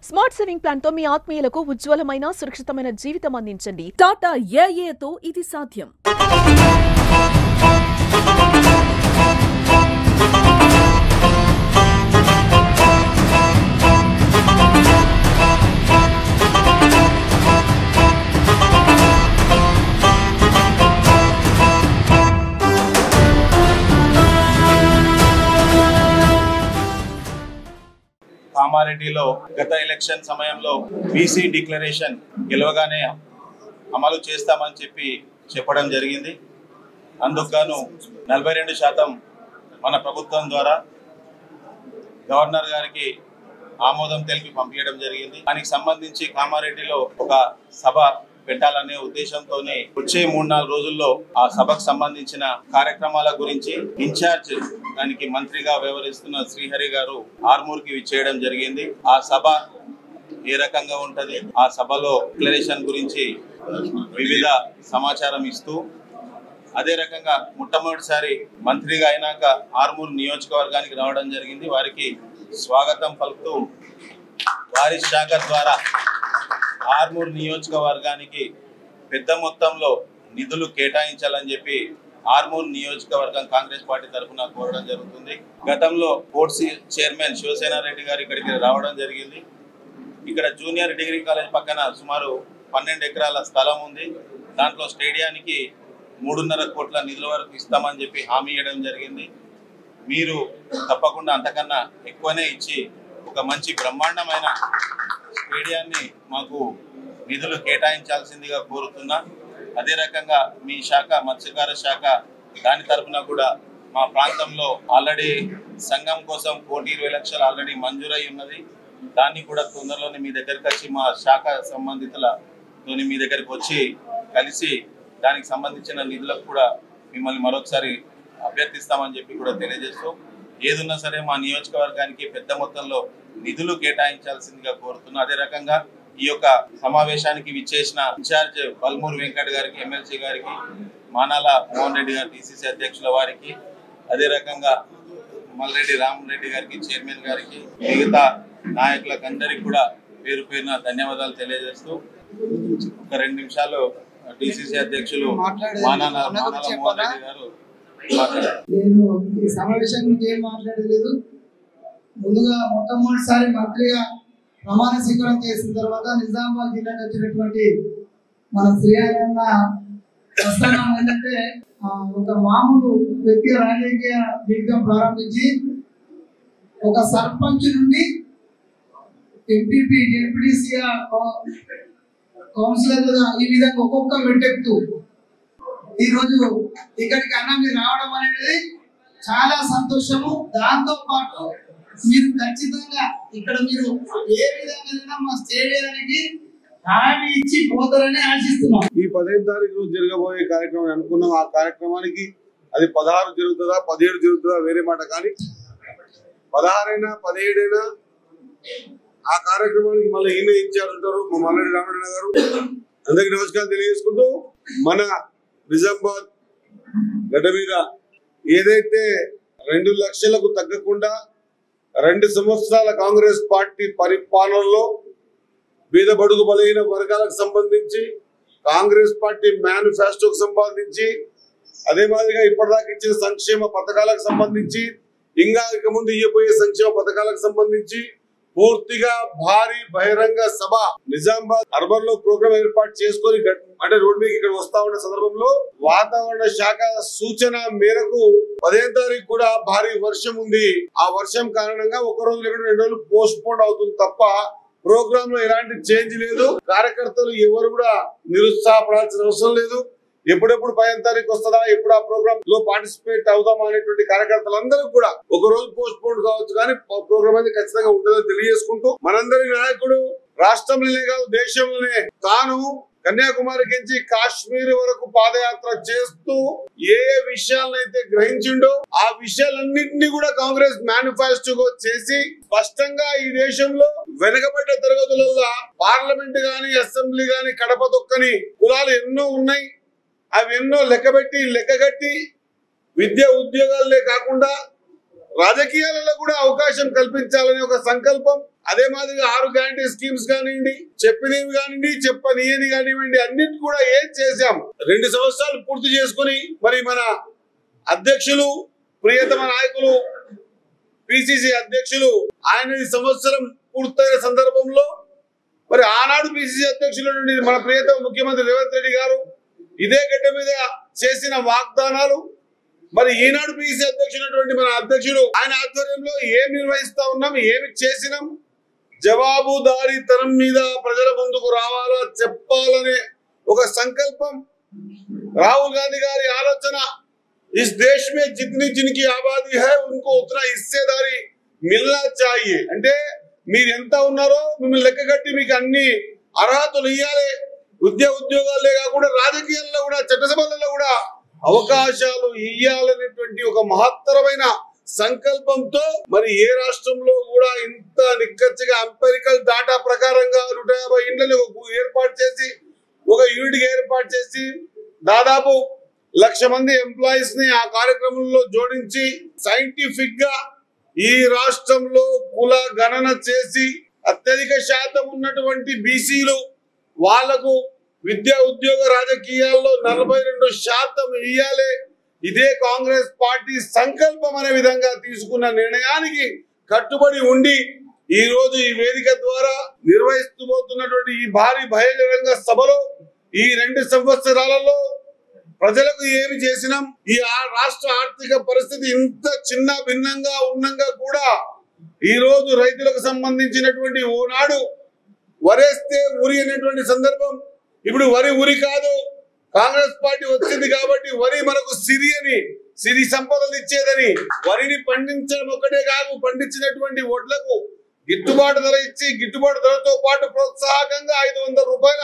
Smart saving plan తో మీ ఆత్మీయులకు ఉజ్వలమైన సురక్షితమైన జీవితం అందించండి. టాటా ఏఏతో ఇది సాధ్యం. కామారెడ్డిలో గత ఎలక్షన్ సమయంలో బీసీ డిక్లరేషన్ గెలవగానే అమలు చేస్తామని చెప్పడం జరిగింది. అందుకు 42% మన ప్రభుత్వం ద్వారా గవర్నర్ గారికి ఆమోదం తెలిపి పంపించడం జరిగింది. దానికి సంబంధించి కామారెడ్డిలో ఒక సభ పెట్టాలనే ఉద్దేశంతోనే వచ్చే 3-4 రోజుల్లో ఆ సభకు సంబంధించిన కార్యక్రమాల గురించి ఇన్ఛార్జ్ దానికి మంత్రిగా వ్యవహరిస్తున్న శ్రీహరి గారు ఆర్మూర్కి విచ్చేయడం జరిగింది. ఆ సభ ఏ రకంగా ఉంటది, ఆ సభలో డిక్లరేషన్ గురించి వివిధ సమాచారం ఇస్తూ, అదే రకంగా మొట్టమొదటిసారి మంత్రిగా అయినాక ఆర్మూర్ నియోజకవర్గానికి రావడం జరిగింది. వారికి స్వాగతం పలుకుతూ వారి శాఖ ద్వారా ఆర్మూర్ నియోజకవర్గానికి పెద్ద మొత్తంలో నిధులు కేటాయించాలని చెప్పి ఆర్మూర్ నియోజకవర్గం కాంగ్రెస్ పార్టీ తరఫున కోరడం జరుగుతుంది. గతంలో పోర్ట్స్ చైర్మన్ శివసేన రెడ్డి గారు ఇక్కడికి రావడం జరిగింది. ఇక్కడ జూనియర్ డిగ్రీ కాలేజ్ పక్కన సుమారు 12 ఎకరాల స్థలం ఉంది. దాంట్లో స్టేడియానికి 3.5 కోట్ల నిధుల వరకు ఇస్తామని చెప్పి హామీ ఇవ్వడం జరిగింది. మీరు తప్పకుండా అంతకన్నా ఎక్కువనే ఇచ్చి ఒక మంచి బ్రహ్మాండమైన స్టేడియాన్ని మాకు నిధులు కేటాయించాల్సిందిగా కోరుతున్నా. అదే రకంగా మీ శాఖ మత్స్యకార శాఖ దాని తరఫున కూడా మా ప్రాంతంలో ఆల్రెడీ సంఘం కోసం 1,20 లక్షలు ఆల్రెడీ మంజూరై ఉన్నది. దాన్ని కూడా తొందరలోనే మీ దగ్గరికి వచ్చి మా శాఖ సంబంధితులతో మీ దగ్గరికి వచ్చి కలిసి దానికి సంబంధించిన నిధులకు కూడా మిమ్మల్ని మరొకసారి అభ్యర్థిస్తామని చెప్పి కూడా తెలియజేస్తూ, ఏదున్నా సరే మా నియోజకవర్గానికి పెద్ద మొత్తంలో నిధులు కేటాయించాల్సిందిగా కోరుతున్నా. అదే రకంగా ఈ యొక్క సమావేశానికి విచ్చేసిన ఇన్ఛార్జ్ బల్మూర్ వెంకట్ గారికి, ఎమ్మెల్సీ గారికి, మానాల మోహన్ రెడ్డి గారు టీసీసీ అధ్యక్షుల వారికి, అదే రకంగా మల్రెడ్డి రామరెడ్డి గారికి, చైర్మన్ గారికి, మిగతా నాయకులకు అందరికీ కూడా పేరు పేరున ధన్యవాదాలు తెలియజేస్తూ ఒక 2 నిమిషాలు టీసీసీ అధ్యక్షులు మానాల మోహన్ రెడ్డి గారు మాట్లాడారు. నేను ఈ సమావేశం గురించి ఏం మాట్లాడలేదు. ముందుగా మొట్టమొదటిసారి మంత్రిగా ప్రమాణ స్వీకారం చేసిన తర్వాత నిజామాబాద్ జిల్లాకు వచ్చినటువంటి మన శ్రీహరన్న ప్రస్థానం ఏంటంటే ఒక మామూలు వ్యక్తి రాజకీయ జీవితం ప్రారంభించి ఒక సర్పంచ్ నుండి ఎంపీపీ, జెడ్పీటీసీగా, కౌన్సిలర్లుగా ఈ విధంగా ఒక్కొక్క మెట్టెక్తూ ఈరోజు ఇక్కడికి మీరు రావడం అనేది చాలా సంతోషము. దాంతో పాటు మీరు ఖచ్చితంగా ఇక్కడ మీరు ఏ విధంగా మా స్టేడియానికి హామీ ఇచ్చి పోతారని ఆశిస్తున్నాం. ఈ 15 తారీఖు జరగబోయే కార్యక్రమం అనుకున్నాం. ఆ కార్యక్రమానికి అది 16 జరుగుతుందా 17 జరుగుతుందా వేరే మాట, కానీ 16 అయినా 17 అయినా ఆ కార్యక్రమానికి మళ్ళీ ఈయన ఇన్ఛార్జ్ ఉంటారు, మా మల్రెడ్డి రామరెడ్డి గారు. అందరికి నమస్కారం తెలియజేసుకుంటూ, మన నిజామాబాద్ గడ్డ మీద ఏదైతే 2 లక్షలకు తగ్గకుండా 2 సంవత్సరాల కాంగ్రెస్ పార్టీ పరిపాలనలో బీద బడుగు బలహీన వర్గాలకు సంబంధించి కాంగ్రెస్ పార్టీ మేనిఫెస్టోకు సంబంధించి, అదే మాదిరిగా ఇప్పటిదాకా ఇచ్చిన సంక్షేమ పథకాలకు సంబంధించి, ఇంకా ఇక ముందు ఇయ్యబోయే సంక్షేమ పథకాలకు సంబంధించి పూర్తిగా భారీ బహిరంగ సభ నిజామాబాద్ అర్బన్ లో ప్రోగ్రామ్ ఏర్పాటు చేసుకొని అంటే రోడ్ మీద ఇక్కడ వస్తా ఉన్న సందర్భంలో వాతావరణ శాఖ సూచన మేరకు 15 తారీఖు కూడా భారీ వర్షం ఉంది. ఆ వర్షం కారణంగా 1 రోజు లేకుండా 2 రోజులు పోస్ట్ పోన్ అవుతుంది తప్ప ప్రోగ్రామ్ లో ఎలాంటి చేంజ్ లేదు. కార్యకర్తలు ఎవరు కూడా నిరుత్సాహపడాల్సిన అవసరం లేదు. ఎప్పుడెప్పుడు 15 తారీఖు వస్తుందా, ఎప్పుడు ఆ ప్రోగ్రామ్ లో పార్టిసిపేట్ అవుదామా అనేటువంటి కార్యకర్తలందరూ కూడా 1 రోజు పోస్ట్ పోన్ కావచ్చు, కానీ ప్రోగ్రామ్ అనేది ఖచ్చితంగా ఉంటుందని తెలియజేసుకుంటూ, మనందరి నాయకుడు రాష్ట్రంలోనే కాదు దేశంలోనే తాను కన్యాకుమారి నుంచి కాశ్మీర్ వరకు పాదయాత్ర చేస్తూ ఏ విషయాలనైతే గ్రహించిండో ఆ విషయాలన్నింటినీ కూడా కాంగ్రెస్ మేనిఫెస్టోగా చేసి స్పష్టంగా ఈ దేశంలో వెనుకబడ్డ తరగతులలో పార్లమెంట్ గాని అసెంబ్లీ గాని కడప దొక్కని కులాలు ఎన్నో ఉన్నాయి. అవి ఎన్నో లెక్కగట్టి విద్య ఉద్యోగాలే కాకుండా రాజకీయాలలో కూడా అవకాశం కల్పించాలనే ఒక సంకల్పం అదే మాదిరిగా 6 గ్యారంటీ స్కీమ్స్ కానివ్వండి, చెప్పినవి కానివ్వండి, చెప్పనియని కానివ్వండి, అన్నిటి కూడా ఏం చేశాం. 2 సంవత్సరాలు పూర్తి చేసుకుని మరి మన అధ్యక్షులు, ప్రియతమ నాయకులు, పిసిసి అధ్యక్షులు ఆయన ఈ సంవత్సరం పూర్తయిన సందర్భంలో మరి ఆనాడు పిసిసి అధ్యక్షులు నుండి మన ప్రియతమ ముఖ్యమంత్రి రేవంత్ రెడ్డి గారు ఇదే గడ్డ మీద చేసిన వాగ్దానాలు, మరి ఈనాడు పిసిసి అధ్యక్షులైనటువంటి మన అధ్యక్షుడు ఆయన ఆధ్వర్యంలో ఏం నిర్వహిస్తా ఉన్నాం, ఏమి చేసినాం, జవాబుదారీతనం మీద ప్రజల ముందుకు రావాలా చెప్పాలనే ఒక సంకల్పం. రాహుల్ గాంధీ గారి ఆలోచన, ఇస్ దేశ్ మే జితనీ జిన్కి ఆబాదీ హై ఉनको ఉतना हिस्सेदारी మిల్నా చాహియే. అంటే మీరు ఎంత ఉన్నారో మిమ్మల్ని లెక్కగట్టి మీకు అన్ని అర్హతలు ఇవ్వాలి. ఉద్యోగాలే కాకుండా రాజకీయాల్లో కూడా, చట్టసభలలో కూడా అవకాశాలు ఇవ్వాలనేటువంటి ఒక మహత్తరమైన సంకల్పంతో మరి ఏ రాష్ట్రంలో కూడా ఇంత నిక్కచ్చిగా ఎంపెరికల్ డాటా ప్రకారంగా 150 ఇండ్లను ఏర్పాటు చేసి, ఒక యూనిట్ ఏర్పాటు చేసి దాదాపు 1,00,000 మంది ఎంప్లాయీస్ ని ఆ కార్యక్రమంలో జోడించి సైంటిఫిక్ గా ఈ రాష్ట్రంలో కుల గణన చేసి అత్యధిక శాతం ఉన్నటువంటి బీసీలు వాళ్లకు విద్యా ఉద్యోగ రాజకీయాల్లో 42% ఇయ్యాలి. ఇదే కాంగ్రెస్ పార్టీ సంకల్పం అనే విధంగా తీసుకున్న నిర్ణయానికి కట్టుబడి ఉండి ఈ రోజు ఈ వేదిక ద్వారా నిర్వహిస్తూ పోతున్నటువంటి ఈ భారీ బహిరంగ సభలో ఈ 2 సంవత్సరాలలో ప్రజలకు ఏమి చేసినాం, ఈ రాష్ట్ర ఆర్థిక పరిస్థితి ఇంత చిన్న భిన్నంగా ఉన్నంగా కూడా ఈ రోజు రైతులకు సంబంధించినటువంటి ఓనాడు వరేస్తే ఉరి అనేటువంటి సందర్భం, ఇప్పుడు వరి ఉరి కాదు, కాంగ్రెస్ పార్టీ వచ్చింది కాబట్టి వరి మనకు సిరి అని, సిరి సంపదలు ఇచ్చేదని, వరిని పండించడం ఒకటే కాదు, పండించినటువంటి వడ్లకు గిట్టుబాటు ధర ఇచ్చి, గిట్టుబాటు ధరతో పాటు ప్రోత్సాహకంగా 500 రూపాయల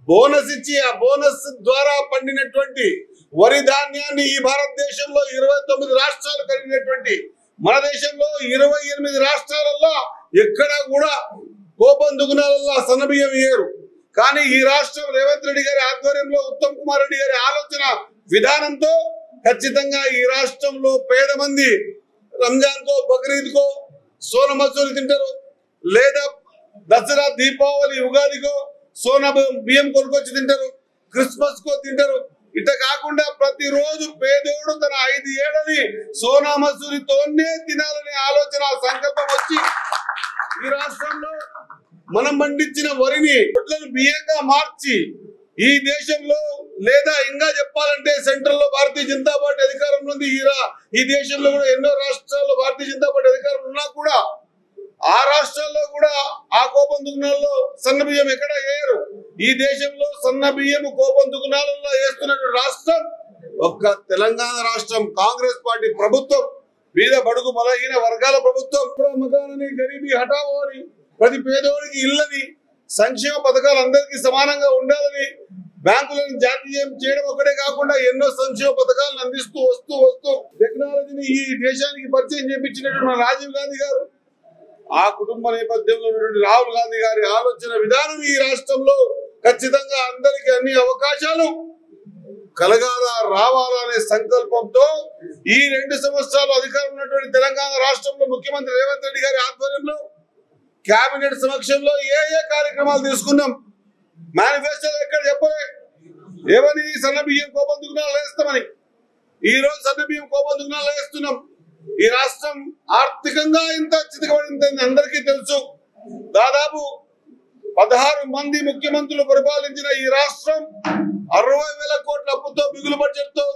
బోనస్ ఇచ్చి, ఆ బోనస్ ద్వారా పండినటువంటి వరి ధాన్యాన్ని ఈ భారతదేశంలో 29 రాష్ట్రాలు కలిగినటువంటి మన దేశంలో 28 రాష్ట్రాలలో ఎక్కడా కూడా కోపం దుగుణాలలో సన్నబియ్యం వేయరు. కానీ ఈ రాష్ట్రం రేవంత్ రెడ్డి గారి ఆధ్వర్యంలో, ఉత్తమ్ కుమార్ రెడ్డి గారి ఆలోచన విధానంతో ఖచ్చితంగా ఈ రాష్ట్రంలో పేద మంది రంజాన్ కో, బక్రీద్ కో సోన మసూరి తింటారు, లేదా దసరా, దీపావళి, ఉగాదికో సోనా బియ్యం కొనుక్కొచ్చి తింటారు, క్రిస్మస్ కో తింటారు. ఇట కాకుండా ప్రతిరోజు పేదోడు తన 5 ఏళ్ళని సోనా మసూరితోనే తినాలనే ఆలోచన, సంకల్పం వచ్చి ఈ రాష్ట్రంలో మనం పండించిన వరిని వడ్లను బియ్యంగా మార్చి ఈ దేశంలో, లేదా ఇంకా చెప్పాలంటే సెంట్రల్ లో భారతీయ జనతా పార్టీ అధికారంలో ఉంది, ఈ దేశంలో కూడా ఎన్నో రాష్ట్రాల్లో భారతీయ జనతా పార్టీ అధికారం ఉన్నా కూడా ఆ రాష్ట్రాల్లో కూడా ఆ కోపం దుగుణాల్లో సన్న బియ్యం ఎక్కడ వేయరు. ఈ దేశంలో సన్న బియ్యం కోపం దుగుణాలలో వేస్తున్న రాష్ట్రం ఒక్క తెలంగాణ రాష్ట్రం. కాంగ్రెస్ పార్టీ ప్రభుత్వం, బీద బడుగు బలహీన వర్గాల ప్రభుత్వం. మకానని, గరీబీ హఠావో అని, ప్రతి పేదోడికి ఇళ్ళని, సంక్షేమ పథకాలు అందరికీ సమానంగా ఉండాలని, బ్యాంకులను జాతీయం చేయడం ఒకటే కాకుండా ఎన్నో సంక్షేమ పథకాలను అందిస్తూ వస్తూ టెక్నాలజీని ఈ దేశానికి పరిచయం చేయించినటువంటి మన రాజీవ్ గాంధీ గారు, ఆ కుటుంబ నేపథ్యంలో ఉన్నటువంటి రాహుల్ గాంధీ గారి ఆలోచన విధానం ఈ రాష్ట్రంలో ఖచ్చితంగా అందరికీ అన్ని అవకాశాలు కలగాల, రావాలా అనే సంకల్పంతో ఈ 2 సంవత్సరాలు అధికారం ఉన్నటువంటి తెలంగాణ రాష్ట్రంలో ముఖ్యమంత్రి రేవంత్ రెడ్డి గారి ఆధ్వర్యంలో కేబినెట్ సమక్షంలో ఏ కార్యక్రమాలు తీసుకున్నాం. మేనిఫెస్టోలో ఎక్కడ చెప్పలే ఏమని సన్న బియ్యం కోపం దుగుణాలు వేస్తామని. ఈ రోజు సన్న బియ్యం కోపం దుగుణాలు వేస్తున్నాం. ఈ రాష్ట్రం ఆర్థికంగా ఇంత చితకబడిందని అందరికీ తెలుసు. దాదాపు 16 మంది ముఖ్యమంత్రులు పరిపాలించిన ఈ రాష్ట్రం 60,000 కోట్ల అప్పుతో, మిగులు బడ్జెట్ తో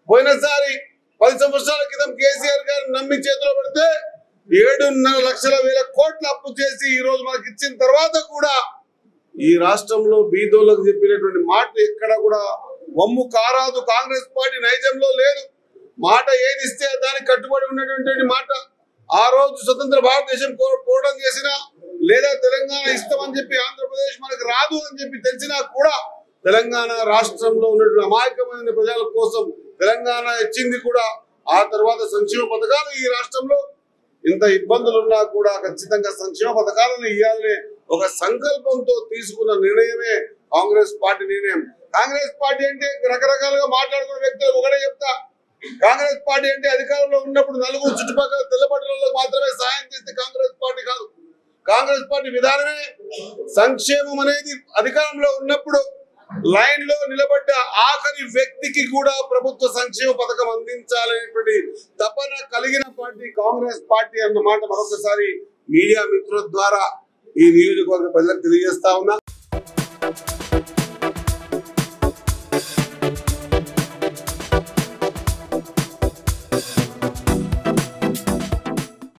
పోయినసారి 10 సంవత్సరాల క్రితం కేసీఆర్ గారు నమ్మి చేతిలో పెడితే 7.5 లక్షల కోట్ల అప్పు చేసి ఈ రోజు మనకి ఇచ్చిన తర్వాత కూడా ఈ రాష్ట్రంలో బీదోళ్లకు చెప్పినటువంటి మాట ఎక్కడ కూడా వమ్ము కారాదు. కాంగ్రెస్ పార్టీ నైజంలో లేదు. మాట ఏది ఇస్తే దానికి కట్టుబడి ఉన్నటువంటి మాట. ఆ రోజు స్వతంత్ర భారతదేశం పోవడం చేసినా, లేదా తెలంగాణ ఇస్తామని చెప్పి ఆంధ్రప్రదేశ్ మనకు రాదు అని చెప్పి తెలిసినా కూడా తెలంగాణ రాష్ట్రంలో ఉన్నటువంటి అమాయకమైన ప్రజల కోసం తెలంగాణ ఇచ్చింది కూడా. ఆ తర్వాత సంక్షేమ పథకాలు ఈ రాష్ట్రంలో ఇంత ఇబ్బందులు ఉన్నా కూడా ఖచ్చితంగా సంక్షేమ పథకాలను ఇవ్వాలనే ఒక సంకల్పంతో తీసుకున్న నిర్ణయమే కాంగ్రెస్ పార్టీ నిర్ణయం. కాంగ్రెస్ పార్టీ అంటే రకరకాలుగా మాట్లాడుకున్న వ్యక్తులు ఒకటే చెప్తా, కాంగ్రెస్ పార్టీ అంటే అధికారంలో ఉన్నప్పుడు నలుగురు చుట్టుపక్కల తెల్లబట్టలకు మాత్రమే సాయం చేస్తే కాంగ్రెస్ పార్టీ కాదు. కాంగ్రెస్ పార్టీ విధానమే సంక్షేమం అనేది అధికారంలో ఉన్నప్పుడు లైన్ లో నిలబడ్డ ఆఖరి వ్యక్తికి కూడా ప్రభుత్వ సంక్షేమ పథకం అందించాలనేటువంటి తపన కలిగిన పార్టీ కాంగ్రెస్ పార్టీ అన్నమాట మరొకసారి మీడియా మిత్రుల ద్వారా ఈ నియోజకవర్గ ప్రజలకు తెలియజేస్తా ఉన్నా.